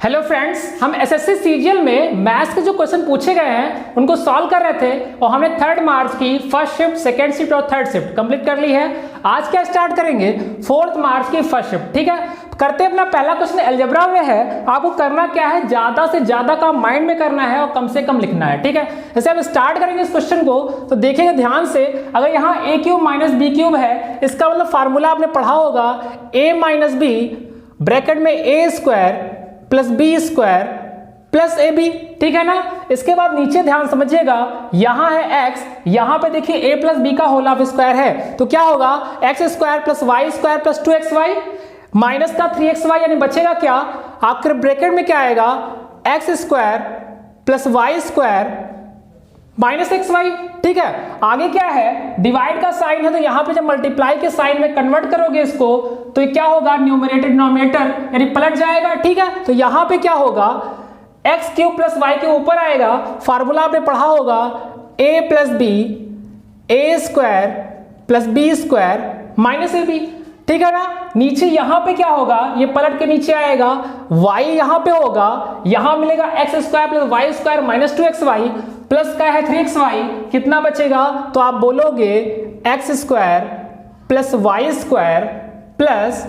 Hello friends, हम SSC CGL में maths के जो क्वेश्चन पूछे गए हैं उनको सॉल्व कर रहे थे और हमने 3 मार्च की फर्स्ट शिफ्ट, सेकंड शिफ्ट और थर्ड शिफ्ट कंप्लीट कर ली है। आज क्या स्टार्ट करेंगे 4 मार्च की फर्स्ट शिफ्ट। ठीक है, करते अपना पहला क्वेश्चन अलजेब्रा में है। आपको करना क्या है, ज्यादा से ज्यादा का माइंड में करना है और कम से कम लिखना है। ठीक है, जैसे हम स्टार्ट करेंगे इस क्वेश्चन को तो देखेंगे ध्यान से। अगर यहाँ a cube minus B cube है, इसका मतलब फार्मूला आपने पढ़ा होगा a माइनस बी ब्रैकेट में a square plus B square plus A B. ठीक है ना। इसके बाद नीचे ध्यान समझिएगा, यहां है x, यहां पे देखिए a प्लस बी का होल ऑफ स्क्वायर है तो क्या होगा X square plus Y square plus 2xy minus का 3xy, यानी बचेगा क्या, आखिर ब्रैकेट में क्या आएगा X square plus Y square minus xy। ठीक है, आगे क्या है, डिवाइड का साइन है तो यहां पे जब मल्टीप्लाई के साइन में कन्वर्ट करोगे इसको तो ये क्या होगा, न्यूमरेटर डिनोमिनेटर यानी पलट जाएगा। ठीक है, तो यहां पे क्या होगा एक्स क्यूब प्लस वाई के ऊपर आएगा, फार्मूला आपने पढ़ा होगा a plus B A square plus B square minus A B. ठीक है ना। नीचे यहां पे क्या होगा, ये पलट के नीचे आएगा, y यहां पे होगा, यहां मिलेगा X square plus Y square minus 2xy plus का है 3xy, कितना बचेगा, तो आप बोलोगे X square plus Y square plus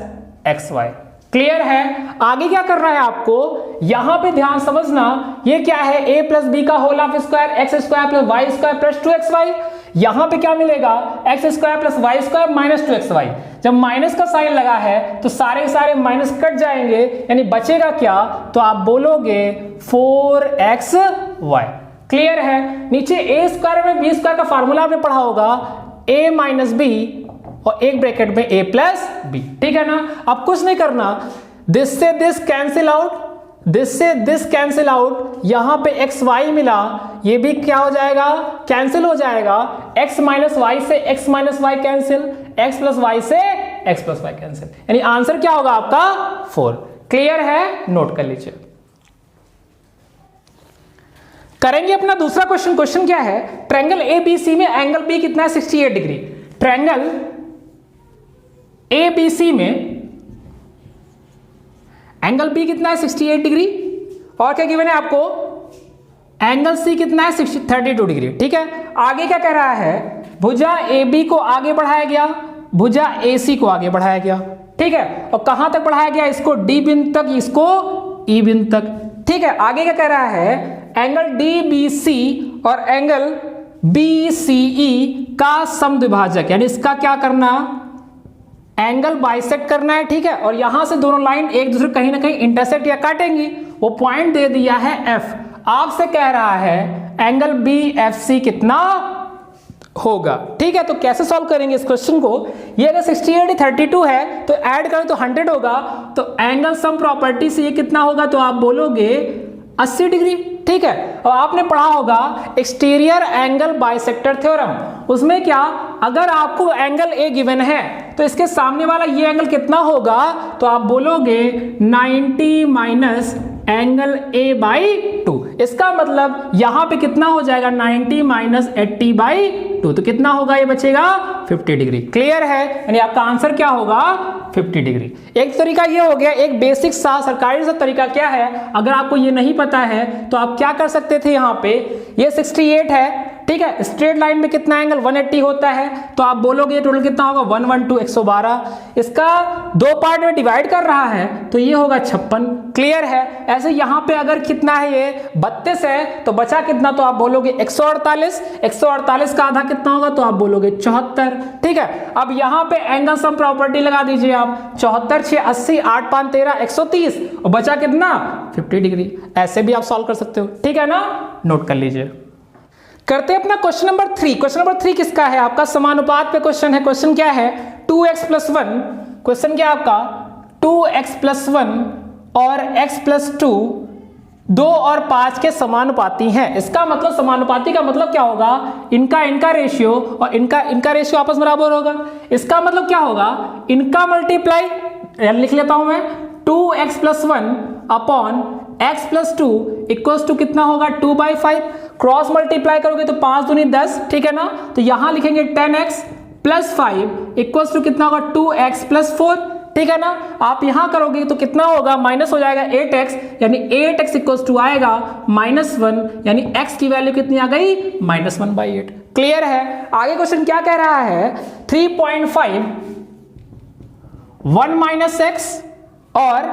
xy। Clear है। आगे क्या करना है आपको, यहां पे ध्यान समझना, ये क्या है a प्लस बी का whole of square X square plus Y square plus 2xy। यहां पे क्या मिलेगा X square plus Y square minus 2xy। जब माइनस का साइन लगा है तो सारे सारे माइनस कट जाएंगे, यानी बचेगा क्या, तो आप बोलोगे 4xy। क्लियर है। नीचे a स्क्वायर में बी स्क्वायर का फार्मूला आपने पढ़ा होगा a माइनस बी और एक ब्रैकेट में a प्लस बी। ठीक है ना। अब कुछ नहीं करना, दिस से दिस कैंसिल आउट, दिस से दिस कैंसिल आउट, यहां पे एक्स वाई मिला, ये भी क्या हो जाएगा, कैंसिल हो जाएगा। x माइनस वाई से x minus Y cancel, x plus Y से x प्लस वाई कैंसिल, यानी आंसर क्या होगा आपका 4। क्लियर है, नोट कर लीजिए। करेंगे अपना दूसरा क्वेश्चन। क्वेश्चन क्या है, ट्रायंगल ABC में एंगल B कितना है 68 डिग्री। ट्रायंगल ABC में एंगल B कितना है 68 डिग्री और क्या गिवन है आपको, एंगल C कितना है 32 डिग्री। ठीक है, आगे क्या कह रहा है, भुजा AB को आगे बढ़ाया गया, भुजा AC को आगे बढ़ाया गया। ठीक है, और कहां तक बढ़ाया गया, इसको D बिंदु तक, इसको E बिंदु तक। ठीक है, आगे क्या कह रहा है, एंगल DBC और एंगल BCE का समद्विभाजक, यानी इसका क्या करना, एंगल बाइसेक्ट करना है। ठीक है, और यहां से दोनों लाइन एक दूसरे कहीं ना कहीं इंटरसेक्ट या काटेंगी, वो पॉइंट दे दिया है F। आपसे कह रहा है एंगल BFC कितना होगा। ठीक है, तो कैसे सॉल्व करेंगे इस क्वेश्चन को, ये अगर 68 32 है तो ऐड करें तो 100 होगा, तो एंगल सम प्रॉपर्टी से ये कितना होगा, तो आप बोलोगे 80 डिग्री। ठीक है, और आपने पढ़ा होगा एक्सटीरियर एंगल बाइसेक्टर थ्योरम, उसमें क्या, अगर आपको एंगल A गिवन है तो इसके सामने वाला ये एंगल कितना होगा, तो आप बोलोगे 90 माइनस एंगल A बाई 2। इसका मतलब यहां पे कितना हो जाएगा 90 माइनस 80 बाई 2, तो कितना होगा, ये बचेगा 50 डिग्री। क्लियर है, यानी आपका आंसर क्या होगा 50 डिग्री। एक तरीका ये हो गया, एक बेसिक सा सरकारी सा तरीका क्या है, अगर आपको ये नहीं पता है तो आप क्या कर सकते थे, यहां पे ये 68 है। ठीक है, स्ट्रेट लाइन में कितना एंगल 180 होता है, तो आप बोलोगे टोटल कितना होगा 112 112। इसका दो पार्ट में डिवाइड कर रहा है तो ये होगा 56। क्लियर है। ऐसे यहां पे अगर कितना है, ये 32 है तो बचा कितना, तो आप बोलोगे 148। 148 का आधा कितना होगा, तो आप बोलोगे 74। ठीक है, अब यहां पे एंगल सम प्रॉपर्टी लगा दीजिए आप, 74 6 80 8 5 13 130 और बचा कितना 50 डिग्री। ऐसे भी आप सॉल्व कर सकते हो। ठीक है ना, नोट कर लीजिए। करते हैं अपना क्वेश्चन नंबर 3। क्वेश्चन नंबर 3 किसका है, आपका समानुपात पे क्वेश्चन है। क्वेश्चन क्या है, 2x प्लस 1, क्वेश्चन क्या आपका 2x प्लस 1 और x प्लस 2 2 और 5 के समानुपाती हैं। इसका मतलब समानुपाती का मतलब क्या होगा, इनका रेशियो और इनका रेशियो आपस में बराबर होगा। इसका मतलब क्या होगा, इनका मल्टीप्लाई लिख लेता हूं मैं, 2x plus 1 upon x plus 2 equals to कितना होगा 2/5। क्रॉस मल्टीप्लाई करोगे तो 5 दूनी 10। ठीक है ना, तो यहां लिखेंगे 10x प्लस 5 इक्वल्स टू कितना होगा 2x प्लस 4। ठीक है ना। आप यहां करोगे तो कितना होगा, माइनस हो जाएगा 8x, यानी 8x इक्वल्स टू आएगा -1, यानी x की वैल्यू कितनी आ गई, -1/8। क्लियर है। आगे क्वेश्चन क्या कह रहा है, 3.5 1 - x और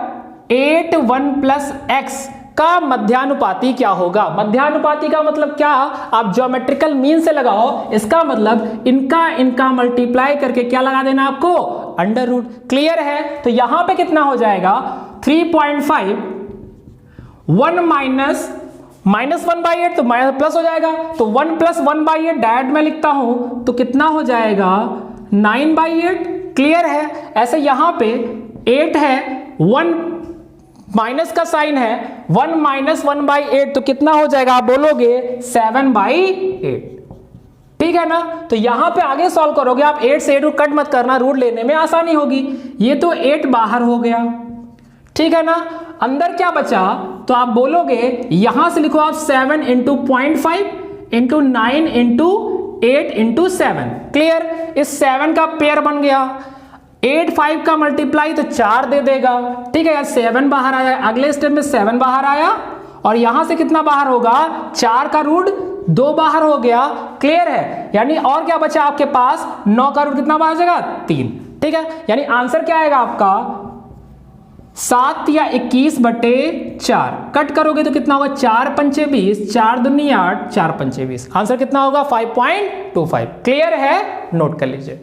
8 1 + x का मध्यानुपाती क्या होगा। मध्यानुपाती का मतलब क्या, आप ज्योमेट्रिकल मीन से लगाओ, इसका मतलब इनका मल्टीप्लाई करके क्या लगा देना आपको, अंडर रूट। क्लियर है। तो यहां पे कितना हो जाएगा, 3.5 1 -1/8 तो प्लस हो जाएगा, तो 1 + 1/8 डायरेक्ट में लिखता हूं तो कितना हो जाएगा 9/8। क्लियर है। ऐसे यहां पे 8 है, 1 माइनस का साइन है, 1 - 1/8 तो कितना हो जाएगा, आप बोलोगे 7/8। ठीक है ना। तो यहां पे आगे सॉल्व करोगे आप, 8 से 8 को कट मत करना, रूट लेने में आसानी होगी। ये तो 8 बाहर हो गया, ठीक है ना। अंदर क्या बचा, तो आप बोलोगे यहां से लिखो आप 7 × 0.5 × 9 × 8 × 7। क्लियर। इस 7 का पेयर बन गया, 8 5 का मल्टीप्लाई तो 4 दे देगा, ठीक है। 7 बाहर आया, अगले स्टेप में 7 बाहर आया, और यहां से कितना बाहर होगा, 4 का रूट 2 बाहर हो गया। क्लियर है। यानी और क्या बचा आपके पास, 9 का रूट कितना बाहर जाएगा, 3। ठीक है। यानी आंसर क्या आएगा आपका 7 या 21/4। कट करोगे तो कितना होगा, 4 × 5 = 20, 4 दूनी 8, 4 × 5 = 20। आंसर कितना होगा 5.25। क्लियर है, नोट कर लीजिए।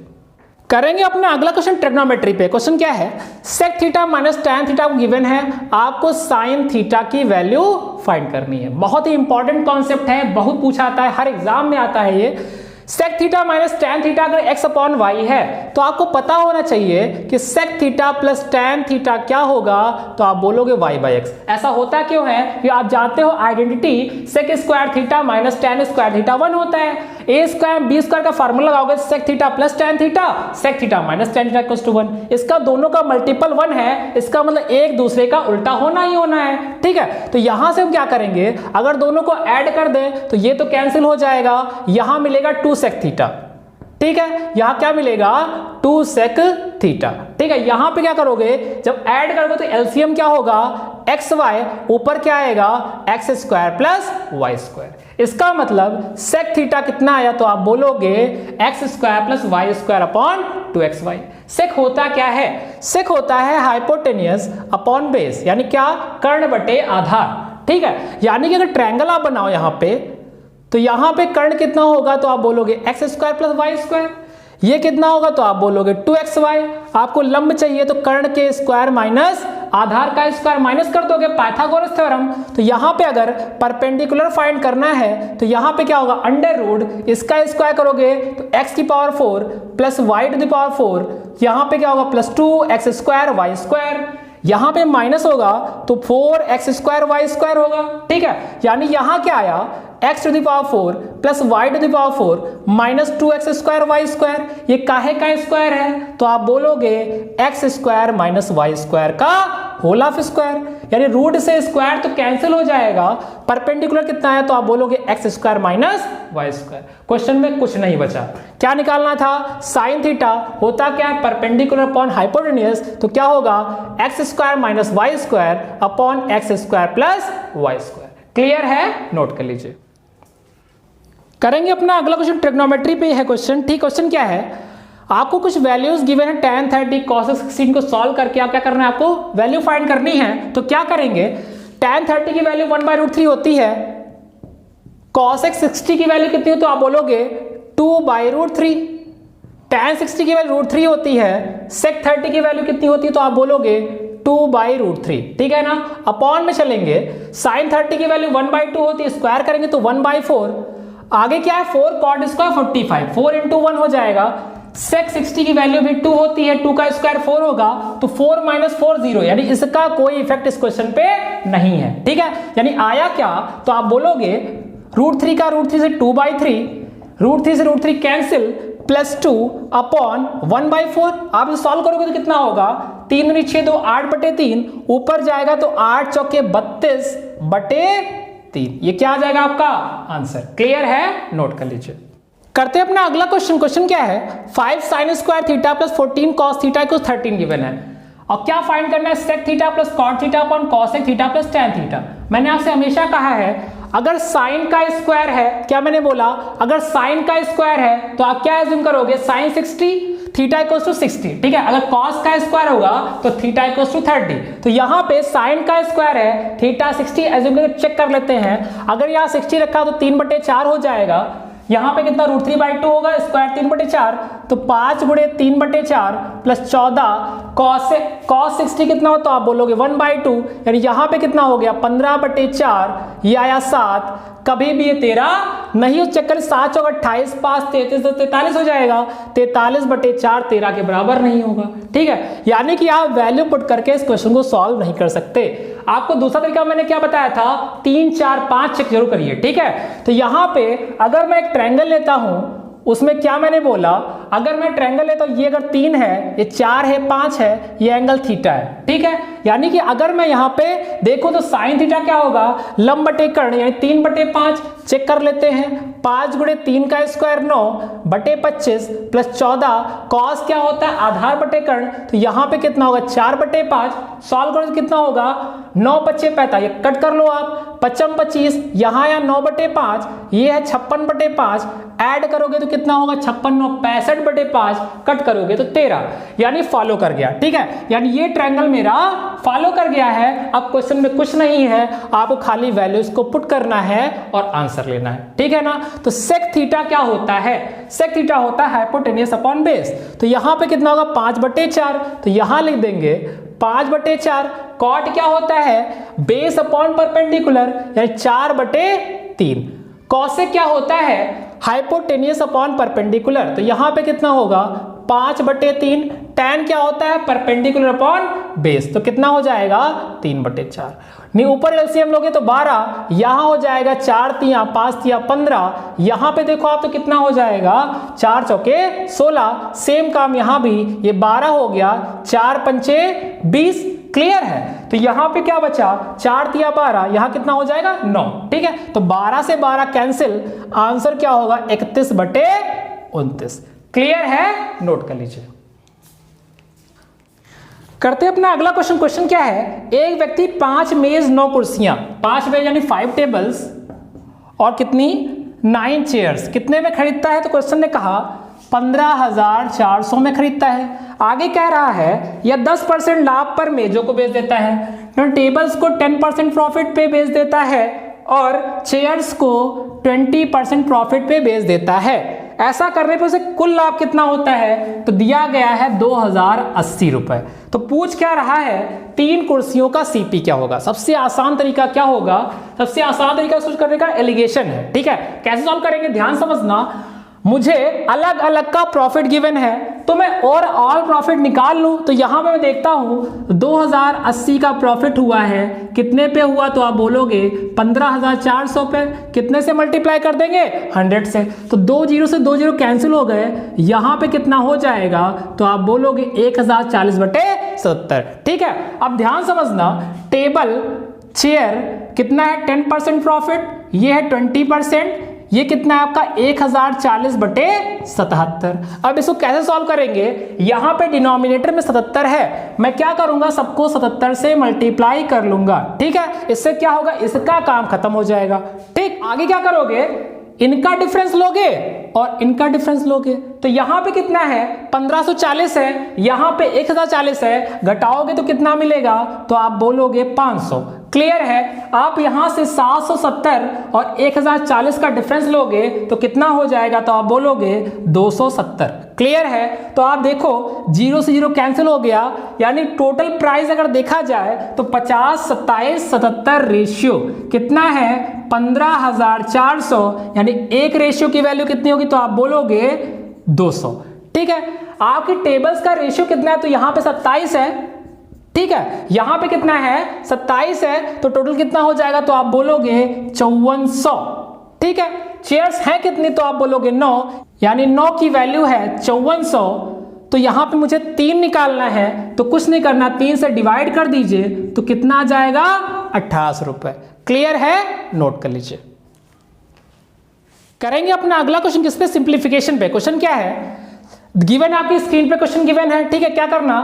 करेंगे अपना अगला क्वेश्चन ट्रिग्नोमेट्री पे। क्वेश्चन क्या है, sec theta minus tan theta given है, आपको साइन थीटा की वैल्यू फाइंड करनी है। बहुत ही इंपॉर्टेंट कॉन्सेप्ट है, बहुत पूछा आता है, हर एग्जाम में आता है ये। Sec theta minus tan theta अगर x/y है तो आपको पता होना चाहिए कि sec theta plus tan theta क्या होगा, तो आप बोलोगे y/x। ऐसा होता क्यों है कि आप जानते हो identity sec square theta minus tan square theta 1 होता है। a² b² का फार्मूला लगाओगे, sec theta plus tan theta, sec theta minus tan theta equals to 1। इसका दोनों का मल्टीपल 1 है, इसका मतलब एक दूसरे का उल्टा होना ही होना है। ठीक है। तो यहां से हम क्या करेंगे, अगर दोनों को ऐड कर दें तो ये तो कैंसिल हो जाएगा, यहां मिलेगा 2 सेक थीटा। ठीक है। यहां क्या मिलेगा 2 सेक थीटा। ठीक है। यहां पे क्या करोगे, जब ऐड करोगे तो एलसीएम क्या होगा, एक्स वाई, ऊपर क्या आएगा x² प्लस y²। इसका मतलब सेक थीटा कितना आया, तो आप बोलोगे x² plus y² upon 2xy। सेक होता क्या है, सेक होता है हाइपोटेनियस अपॉन बेस, यानी क्या, कर्ण बटे आधार। ठीक है। यानी कि अगर ट्रायंगल आप बनाओ यहां पे, तो यहां पे कर्ण कितना होगा, तो आप बोलोगे x² प्लस y²। ये कितना होगा, तो आप बोलोगे 2xy। आपको लंब चाहिए तो कर्ण के स्क्वायर माइनस आधार का स्क्वायर माइनस कर दोगे, पाइथागोरस थ्योरम। तो यहां पे अगर परपेंडिकुलर फाइंड करना है तो यहां पे क्या होगा, अंडर रूट इसका स्क्वायर करोगे तो x⁴ प्लस y⁴, यहां पे क्या होगा +2x² y²। यहां पे माइनस होगा तो 4x² y² होगा। ठीक है। यानी यहां क्या आया, x⁴ plus y⁴ minus 2x² y²। ये काहे का स्क्वायर है, तो आप बोलोगे x² माइनस y² का होल ऑफ स्क्वायर। यानी रूट से स्क्वायर तो कैंसिल हो जाएगा, परपेंडिकुलर कितना है, तो आप बोलोगे x² माइनस y²। क्वेश्चन में कुछ नहीं बचा, क्या निकालना था, साइन थीटा होता क्या है, परपेंडिकुलर अपॉन हाइपोटेनियस, तो क्या होगा x² minus y² upon x² plus y²। Clear है, नोट कर लीजिए। करेंगे अपना अगला क्वेश्चन ट्रिग्नोमेट्री पे है क्वेश्चन। ठीक, क्वेश्चन क्या है, आपको कुछ वैल्यूज गिवन है tan 30 cos 16 को सॉल्व करके आप क्या करना है, आपको वैल्यू फाइंड करनी है। तो क्या करेंगे, tan 30 की वैल्यू 1/√3 होती है, cos 60 की वैल्यू कितनी है, तो आप बोलोगे 2/√3। tan 60 की वैल्यू √3 होती है, sec 30 की वैल्यू कितनी होती है, तो आप बोलोगे 2/√3। ठीक है ना। अपॉन में चलेंगे, sin 30 की वैल्यू 1/2 होती है, स्क्वायर करेंगे तो 1/4। आगे क्या है, 4 cot स्क्वायर 45, 4 × 1 हो जाएगा। sec 60 की वैल्यू भी 2 होती है, 2 का स्क्वायर 4 होगा, तो 4 - 4 0, यानी इसका कोई इफेक्ट इस क्वेश्चन पे नहीं है। ठीक है। यानी आया क्या, तो आप बोलोगे √3 का √3 से 2/3, √3 से √3 कैंसिल, +2 अपॉन 1/4। आप सॉल्व करोगे तो कितना होगा, 3 × 6 = 8/3, ऊपर जाएगा तो 8 चौके 32/3। ये क्या आ जाएगा आपका आंसर। क्लियर है, नोट कर लीजिए। करते हैं अपना अगला क्वेश्चन। क्वेश्चन क्या है, 5 sin² theta plus 14 cos theta equals 13 given है। और क्या फाइंड करना है, sec theta plus cot theta upon cosec theta plus tan theta. मैंने आपसे हमेशा कहा है अगर साइन का स्क्वायर है, क्या मैंने बोला, अगर साइन का स्क्वायर है तो आप क्या एज्यूम करोगे, साइन 60 थीटा इक्वल्स टू 60, ठीक है। अगर cos का स्क्वायर होगा तो थीटा इक्वल्स टू 30। तो यहाँ पे साइन का स्क्वायर है, थीटा 60 एज्यूम करके चेक कर लेते हैं। अगर यहाँ 60 रखा तो 3/4 हो जाएगा। यहाँ पे कितना √3/2 होगा, स्क्वायर 3/4, तो 5 गुणे 3/4 प्लस 14 cos 60 कितना हो, तो आप बोलोगे 1/2, यानी यहाँ पे कितना हो गया 15/4, ये आया 7। कभी भी ये 13 नहीं, उस चक्कर 7 चौक 28, 5 33 तो 43 हो जाएगा। 43/4 13 के बराबर नहीं होगा, ठीक है। यानी कि आप वैल्यू पुट करके इस क्वेश्चन को सॉल्व नहीं कर सकते। आपको दूसरा तरीका मैंने क्या बताया था, 3 4 5 चेक जरूर करिए, ठीक है। तो यहाँ पे अगर मैं एक ट्रायंगल लेता हूं, उसमें क्या मैंने बोला, अगर मैं ट्रायंगल लेता हूं, ये अगर 3 है, ये 4 है, 5 है, ये एंगल थीटा है, ठीक है। यानी कि अगर मैं यहाँ पे देखूं तो साइन थीटा क्या होगा, लंब बटे कर्ण यानी 3/5। चेक कर लेते हैं, 5 गुणे 3 का स्क्वायर 9/25 प्लस 14 कॉस क्या होता है, आधार बटे कर्ण, तो यहाँ पे कितना होगा 4/5। सॉल्व करो तो कितना होगा 9×5 45, ये कट कर लो आप, 55/25, यहाँ आया 9/5, ये है 56/5, ऐड करोगे तो कितना होगा 56×9 65/5, कट करोगे तो 13, यानी फॉलो कर गया, ठीक है। यानी ये ट्रायंगल मेरा फॉलो कर गया है। अब क्वेश्चन में कुछ नहीं है, आपको खाली वैल्यूज को पुट करना है और आंसर लेना है, ठीक है ना। तो सेक थीटा क्या होता है, सेक थीटा होता है हाइपोटेन्यूस अपॉन बेस। तो यहां पे कितना होगा 5/4, तो यहां लिख देंगे 5/4। कॉट क्या होता है, बेस अपॉन परपेंडिकुलर यानी 4/3। कॉसेक क्या होता है, हाइपोटेन्यूस अपॉन परपेंडिकुलर, तो यहां पे कितना होगा 5/3। टैन क्या होता है, परपेंडिकुलर अपॉन बेस, तो कितना हो जाएगा 3/4। नहीं ऊपर एलसीएम लोगे तो 12, यहां हो जाएगा 4 3 5 3 15, यहां पे देखो आप तो कितना हो जाएगा 4 चौके 16। सेम काम यहां भी, ये 12 हो गया, 4 पंचे 20, क्लियर है। तो यहां पे क्या बचा 4 3 12, यहां कितना हो जाएगा 9, ठीक है। तो 12 से 12 कैंसिल, आंसर क्या होगा 31/29। क्लियर है, नोट कर लीजिए। करते हैं अपना अगला क्वेश्चन। क्वेश्चन क्या है, एक व्यक्ति 5 मेज 9 कुर्सियां, 5 मेज यानी 5 टेबल्स और कितनी 9 चेयर्स कितने में खरीदता है। तो क्वेश्चन ने कहा 15,400 में खरीदता है। आगे कह रहा है यह 10% लाभ पर मेजों को बेच देता है, टेबल्स को 10% प्रॉफिट पे बेच देता है और चेयर्स को 20% प्रॉफिट पे बेच देता है। ऐसा करने पे उसे कुल लाभ कितना होता है, तो दिया गया है 2080 रुपए। तो पूछ क्या रहा है, 3 कुर्सियों का सीपी क्या होगा। सबसे आसान तरीका क्या होगा, सबसे आसान तरीका सोच करने का एलिगेशन है, ठीक है। कैसे सॉल्व करेंगे, ध्यान समझना। मुझे अलग अलग का प्रॉफिट गिवन है तो मैं और ऑल प्रॉफिट निकाल लूं। तो यहां पे मैं देखता हूं 2080 का प्रॉफिट हुआ है, कितने पे हुआ, तो आप बोलोगे 15,400 पे। कितने से मल्टीप्लाई कर देंगे 100 से, तो 2 0 से 2 0 कैंसिल हो गए। यहां पे कितना हो जाएगा, तो आप बोलोगे 1040/70, ठीक है। अब ध्यान समझना, टेबल चेयर कितना है 10% प्रॉफिट, ये है 20%, ये कितना है आपका 1040/77। अब इसको कैसे सॉल्व करेंगे, यहां पे डिनोमिनेटर में 77 है, मैं क्या करूंगा सबको 77 से मल्टीप्लाई कर लूंगा, ठीक है। इससे क्या होगा, इसका काम खत्म हो जाएगा, ठीक। आगे क्या करोगे, इनका डिफरेंस लोगे और इनका डिफरेंस लोगे। तो यहां पे कितना है 1540 है, यहां पे 1040 है, घटाओगे तो कितना मिलेगा, तो आप बोलोगे 500। क्लियर है। आप यहां से 770 और 1040 का डिफरेंस लोगे तो कितना हो जाएगा, तो आप बोलोगे 270। क्लियर है। तो आप देखो 0 से 0 कैंसिल हो गया, यानी टोटल प्राइस अगर देखा जाए तो 50 27 77 रेशियो कितना है 15,400, यानी एक रेशियो की वैल्यू कितनी होगी, तो आप बोलोगे 200। ठीक है। आपकी टेबल्स का रेशियो कितना है, तो यहां पे 27 है, ठीक है। यहां पे कितना है 27 है, तो टोटल कितना हो जाएगा, तो आप बोलोगे 5400। ठीक है। चेयर्स हैं कितनी, तो आप बोलोगे 9, यानी 9 की वैल्यू है 5400। तो यहां पे मुझे 3 निकालना है, तो कुछ नहीं करना, 3 से डिवाइड कर दीजिए, तो कितना आ जाएगा 1800 रुपए। क्लियर है, नोट कर लीजिए। करेंगे अपना अगला क्वेश्चन किस पे, सिंप्लीफिकेशन पे। क्वेश्चन क्या है, गिवन आपकी स्क्रीन पे क्वेश्चन गिवन है, ठीक है। क्या करना,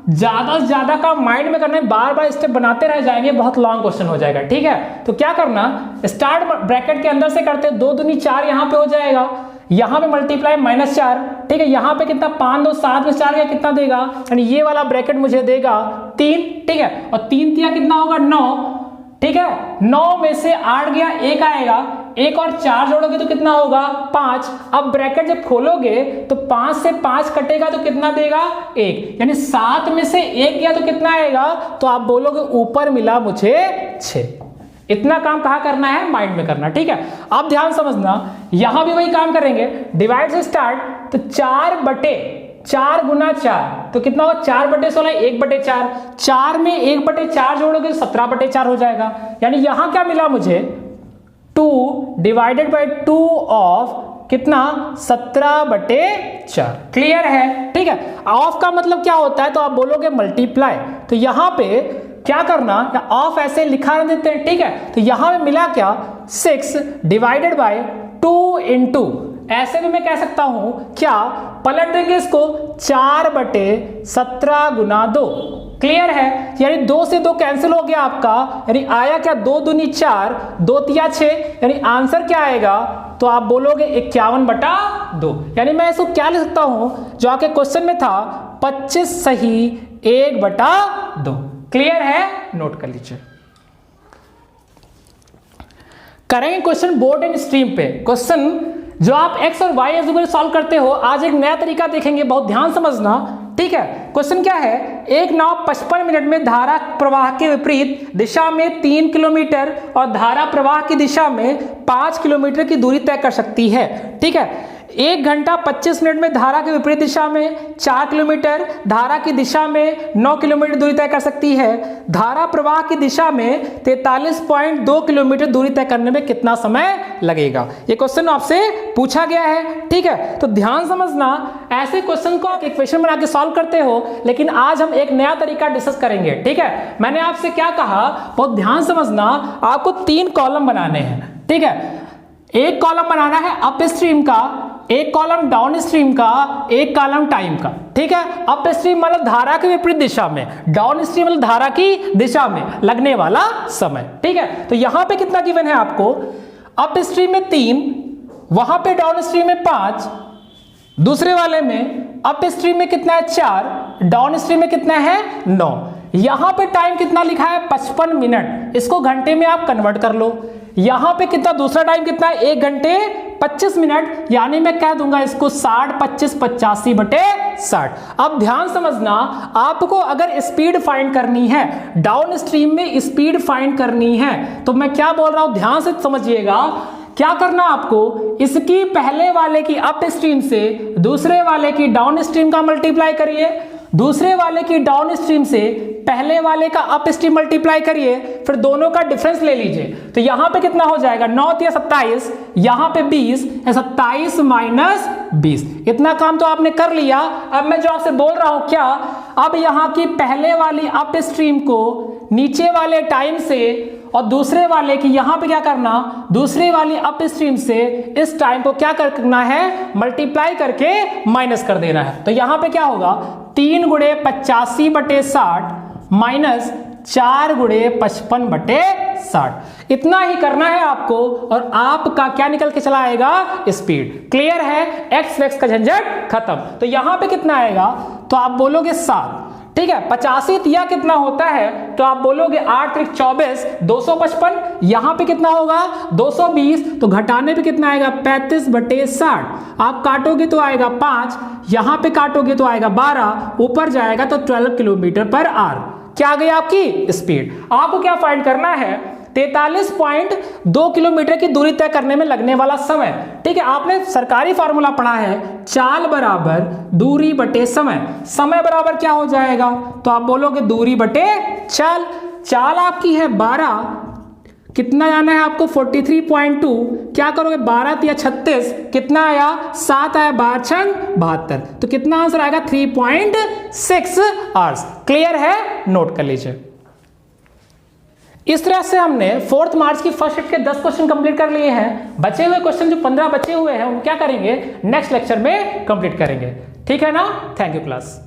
ज्यादा से ज्यादा का माइंड में करना है, बार बार स्टेप बनाते रह जाएंगे, बहुत लॉन्ग क्वेश्चन हो जाएगा। ठीक है, तो क्या करना, स्टार्ट ब्रैकेट के अंदर से करते, 2 दूनी 4 यहाँ पे हो जाएगा, यहाँ पे मल्टीप्लाई -4, ठीक है, यहाँ पे कितना 5 2 7 में 4 गया, कितना देगा, यानी ये वाला ब्रैकेट मुझे देगा 3, ठीक है, और 3 तिया कितना होगा 9, ठीक है, 9 में से 8 गया, 1 आएगा, 1 और 4 जोड़ोगे तो कितना होगा 5। अब ब्रैकेट जब खोलोगे तो 5 से 5 कटेगा तो कितना देगा 1, यानी 7 में से 1 गया तो कितना आएगा, तो आप बोलोगे ऊपर मिला मुझे 6। इतना काम कहाँ करना है, माइंड में करना। ठीक है, अब ध्यान समझना, यहां भी वही काम करेंगे, डिवाइड से स्टार्ट, तो 4 गुना 4 तो कितना होगा 4/16, 1/4, 4 में 1/4 जोड़ोगे तो 17/4 हो जाएगा, यानी यहां क्या मिला मुझे 2 डिवाइडेड बाई 2 ऑफ कितना 17/4। क्लियर है, ठीक है। ऑफ का मतलब क्या होता है, तो आप बोलोगे मल्टीप्लाई, तो यहां पे क्या करना, ऑफ ऐसे लिखा ना देते हैं, ठीक है, तो यहां पे मिला क्या 6 डिवाइडेड बाई 2 इंटू, ऐसे भी मैं कह सकता हूं क्या, पलट देंगे इसको 4/17 गुना 2। क्लियर है, यानी 2 से 2 कैंसिल हो गया आपका, यानी आया क्या 2 दूनी 4, 2 तिया 6, यानी आंसर क्या आएगा, तो आप बोलोगे 51/2। यानी मैं इसको क्या लिख सकता हूं, जो आपके क्वेश्चन में था 25 सही 1/2। क्लियर है, नोट कर लीजिए। करेंगे क्वेश्चन बोर्ड एंड स्ट्रीम पे। क्वेश्चन जो आप x और y एल्जेब्रा सॉल्व करते हो, आज एक नया तरीका देखेंगे, बहुत ध्यान समझना। ठीक है, क्वेश्चन क्या है, एक नाव 55 मिनट में धारा प्रवाह के विपरीत दिशा में 3 किलोमीटर और धारा प्रवाह की दिशा में 5 किलोमीटर की दूरी तय कर सकती है। ठीक है, 1 घंटा 25 मिनट में धारा के विपरीत दिशा में 4 किलोमीटर, धारा की दिशा में 9 किलोमीटर दूरी तय कर सकती है। धारा प्रवाह की दिशा में 43.2 किलोमीटर दूरी तय करने में कितना समय लगेगा, ये क्वेश्चन आपसे पूछा गया है। ठीक है, तो ध्यान समझना, ऐसे क्वेश्चन को आप इक्वेशन बना के सॉल्व करते हो, लेकिन आज हम एक नया तरीका डिस्कस करेंगे। ठीक है, मैंने आपसे क्या कहा, बहुत ध्यान समझना, आपको 3 कॉलम बनाने हैं। ठीक है, एक कॉलम बनाना है अप स्ट्रीम का, एक कॉलम डाउन स्ट्रीम का, एक कॉलम टाइम का। ठीक है, अप स्ट्रीम मतलब धारा के विपरीत दिशा में, डाउन स्ट्रीम मतलब धारा की दिशा में लगने वाला समय। ठीक है, तो यहां पे कितना गिवन है आपको, अप स्ट्रीम में 3, वहां पे डाउन स्ट्रीम में 5, दूसरे वाले में अप स्ट्रीम में कितना है 4, डाउन स्ट्रीम में कितना है 9। यहां पे टाइम कितना लिखा है 55 मिनट, इसको घंटे में आप कन्वर्ट कर लो। यहां पे कितना दूसरा टाइम कितना है 1 घंटे 25 मिनट, यानी मैं कह दूंगा इसको 60 25 85/60। अब ध्यान समझना, आपको अगर स्पीड फाइंड करनी है, डाउन स्ट्रीम में स्पीड फाइंड करनी है, तो मैं क्या बोल रहा हूं ध्यान से समझिएगा। क्या करना आपको, इसकी पहले वाले की अप स्ट्रीम से दूसरे वाले की डाउन स्ट्रीम का मल्टीप्लाई करिए, दूसरे वाले की डाउन स्ट्रीम से पहले वाले का अप स्ट्रीम मल्टीप्लाई करिए, फिर दोनों का डिफरेंस ले लीजिए, तो यहां पे कितना हो जाएगा 9 या 27, यहां पे 20, 27 माइनस 20। इतना काम तो आपने कर लिया। अब मैं जो आपसे बोल रहा हूं क्या, अब यहां की पहले वाली अप स्ट्रीम को नीचे वाले टाइम से और दूसरे वाले की यहां पे क्या करना, दूसरे वाली अप स्ट्रीम से इस टाइम को क्या करना है, मल्टीप्लाई करके माइनस कर देना है। तो यहां पे क्या होगा 3 गुणे 85/60 माइनस 4 गुणे 55/60। इतना ही करना है आपको, और आपका क्या निकल के चला आएगा, स्पीड। क्लियर है, एक्स वैक्स का झंझट खत्म। तो यहां पे कितना आएगा, तो आप बोलोगे 7। ठीक है, 85 तिया कितना होता है, तो आप बोलोगे 8 त्रिक 24 255। यहां पे कितना होगा 220, तो घटाने पे कितना आएगा 35/60। आप काटोगे तो आएगा 5, यहां पे काटोगे तो आएगा 12, ऊपर जाएगा तो 12 किलोमीटर पर आवर। क्या आ गई आपकी स्पीड। आपको क्या फाइंड करना है, 43.2 किलोमीटर की दूरी तय करने में लगने वाला समय। ठीक है, आपने सरकारी फार्मूला पढ़ा है, चाल बराबर दूरी बटे समय। समय बराबर क्या हो जाएगा, तो आप बोलोगे दूरी बटे चाल। चाल आपकी है 12, कितना जाना है आपको 43.2, क्या करोगे 12 या 36, कितना आया 7 आया, 12 6 72, तो कितना आंसर आएगा 3.6 आवर्स। क्लियर है, नोट कर लीजिए। इस तरह से हमने 4th मार्च की फर्स्ट शिफ्ट के 10 क्वेश्चन कंप्लीट कर लिए हैं। बचे हुए क्वेश्चन जो 15 बचे हुए हैं, उनको क्या करेंगे, नेक्स्ट लेक्चर में कंप्लीट करेंगे। ठीक है ना, थैंक यू क्लास।